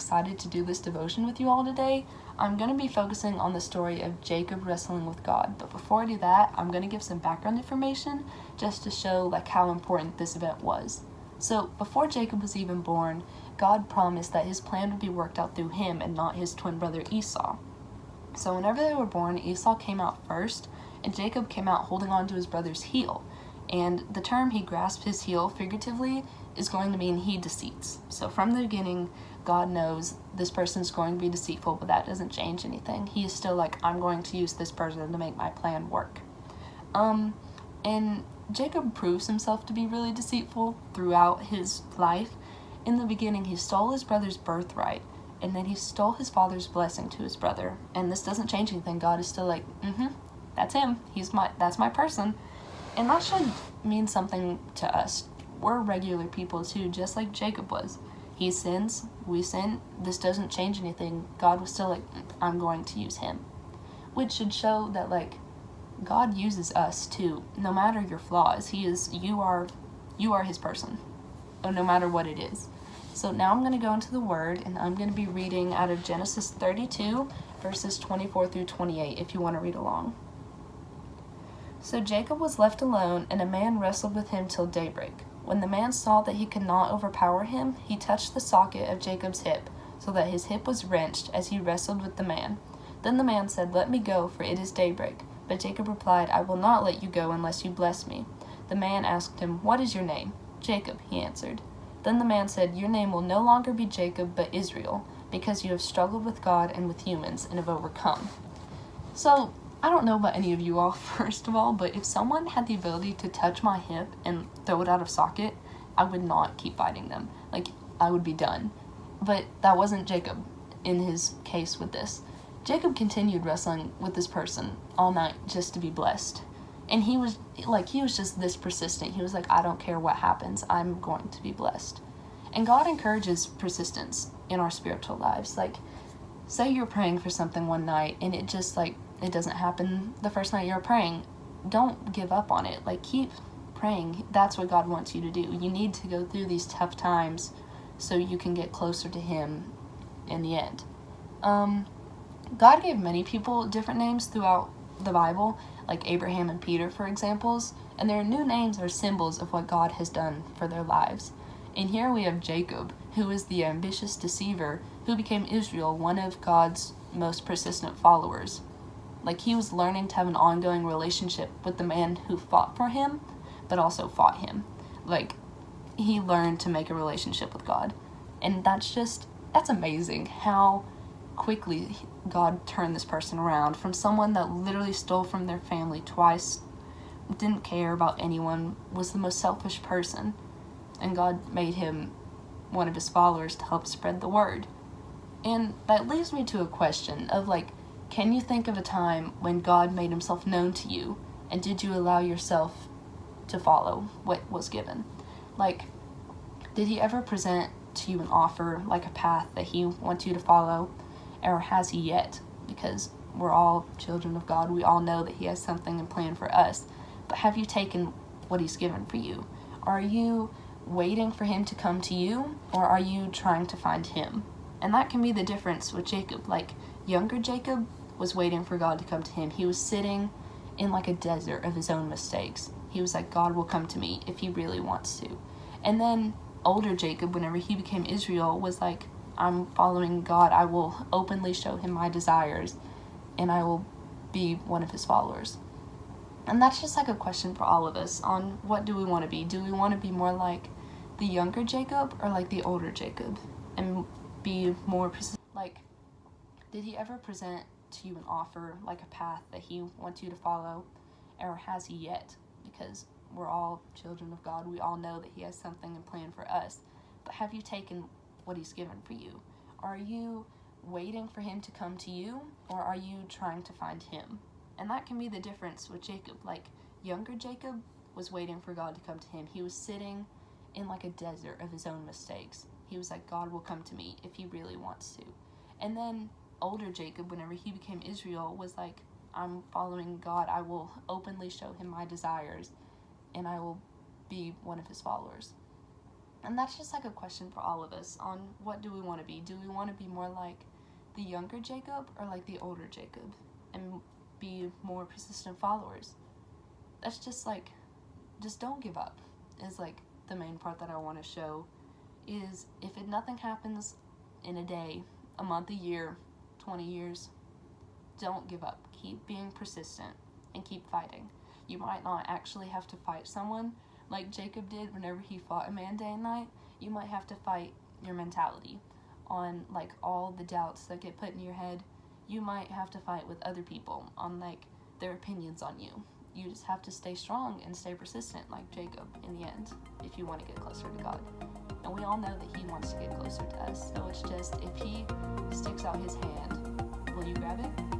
excited to do this devotion with you all today. I'm going to be focusing on the story of Jacob wrestling with God, but before I do that, I'm going to give some background information just to show like how important this event was. So, before Jacob was even born, God promised that his plan would be worked out through him and not his twin brother Esau. So whenever they were born, Esau came out first, and Jacob came out holding on to his brother's heel. And the term he grasped his heel figuratively is going to mean he deceits. So from the beginning, God knows this person's going to be deceitful, but that doesn't change anything. He is still like, I'm going to use this person to make my plan work. And Jacob proves himself to be really deceitful throughout his life. In the beginning, he stole his brother's birthright, and then he stole his father's blessing to his brother. And this doesn't change anything. God is still like, that's him. That's my person. And that should mean something to us. We're regular people too, just like Jacob was. He sins, we sin. This doesn't change anything. God was still like, I'm going to use him. Which should show that like, God uses us too, no matter your flaws. You are his person, no matter what it is. So now I'm going to go into the Word, and I'm going to be reading out of Genesis 32, verses 24 through 28, if you want to read along. So Jacob was left alone, and a man wrestled with him till daybreak. When the man saw that he could not overpower him, he touched the socket of Jacob's hip, so that his hip was wrenched as he wrestled with the man. Then the man said, Let me go, for it is daybreak. But Jacob replied, I will not let you go unless you bless me. The man asked him, What is your name? Jacob, he answered. Then the man said, Your name will no longer be Jacob, but Israel, because you have struggled with God and with humans and have overcome. So, I don't know about any of you all, first of all, but if someone had the ability to touch my hip and throw it out of socket, I would not keep fighting them. Like, I would be done. But that wasn't Jacob in his case with this. Jacob continued wrestling with this person all night just to be blessed. And he was just this persistent. He was like, I don't care what happens, I'm going to be blessed. And God encourages persistence in our spiritual lives. Like, say you're praying for something one night and it just like, it doesn't happen the first night you're praying. Don't give up on it. Like, keep praying. That's what God wants you to do. You need to go through these tough times so you can get closer to him in the end. God gave many people different names throughout the Bible, like Abraham and Peter, for examples, and their new names are symbols of what God has done for their lives. And here we have Jacob, who is the ambitious deceiver who became Israel, one of God's most persistent followers. Like, he was learning to have an ongoing relationship with the man who fought for him, but also fought him. Like, he learned to make a relationship with God. And that's amazing how quickly God turned this person around from someone that literally stole from their family twice, didn't care about anyone, was the most selfish person, and God made him one of his followers to help spread the word. And that leads me to a question of like, can you think of a time when God made himself known to you, and did you allow yourself to follow what was given? Like, did he ever present to you an offer, like a path that he wants you to follow? Or has he yet? Because we're all children of God. We all know that he has something in plan for us. But have you taken what he's given for you? Are you waiting for him to come to you? Or are you trying to find him? And that can be the difference with Jacob. Like, younger Jacob was waiting for God to come to him. He was sitting in like a desert of his own mistakes. He was like, God will come to me if he really wants to. And then older Jacob, whenever he became Israel, was like, I'm following God. I will openly show him my desires, and I will be one of his followers. And that's just like a question for all of us on what do we want to be? Do we want to be more like the younger Jacob or like the older Jacob? And be more like, did he ever present to you an offer, like a path that he wants you to follow? Or has he yet? Because we're all children of God. We all know that he has something in plan for us. But have you taken what he's given for you? Are you waiting for him to come to you, or are you trying to find him? And that can be the difference with Jacob. Like, younger Jacob was waiting for God to come to him. He was sitting in like a desert of his own mistakes. He was like, God will come to me if he really wants to. And then older Jacob, whenever he became Israel, was like, I'm following God. I will openly show him my desires, and I will be one of his followers. And that's just like a question for all of us on what do we want to be? Do we want to be more like the younger Jacob or like the older Jacob and be more persistent followers? That's just like, just don't give up is like the main part that I want to show. Is if nothing happens in a day, a month, a year, 20 years, don't give up. Keep being persistent and keep fighting. You might not actually have to fight someone like Jacob did whenever he fought a man day and night. You might have to fight your mentality on like all the doubts that get put in your head. You might have to fight with other people on like their opinions on you. You just have to stay strong and stay persistent like Jacob in the end if you want to get closer to God. And we all know that he wants to get closer to us. So it's just, if he sticks out his hand, will you grab it?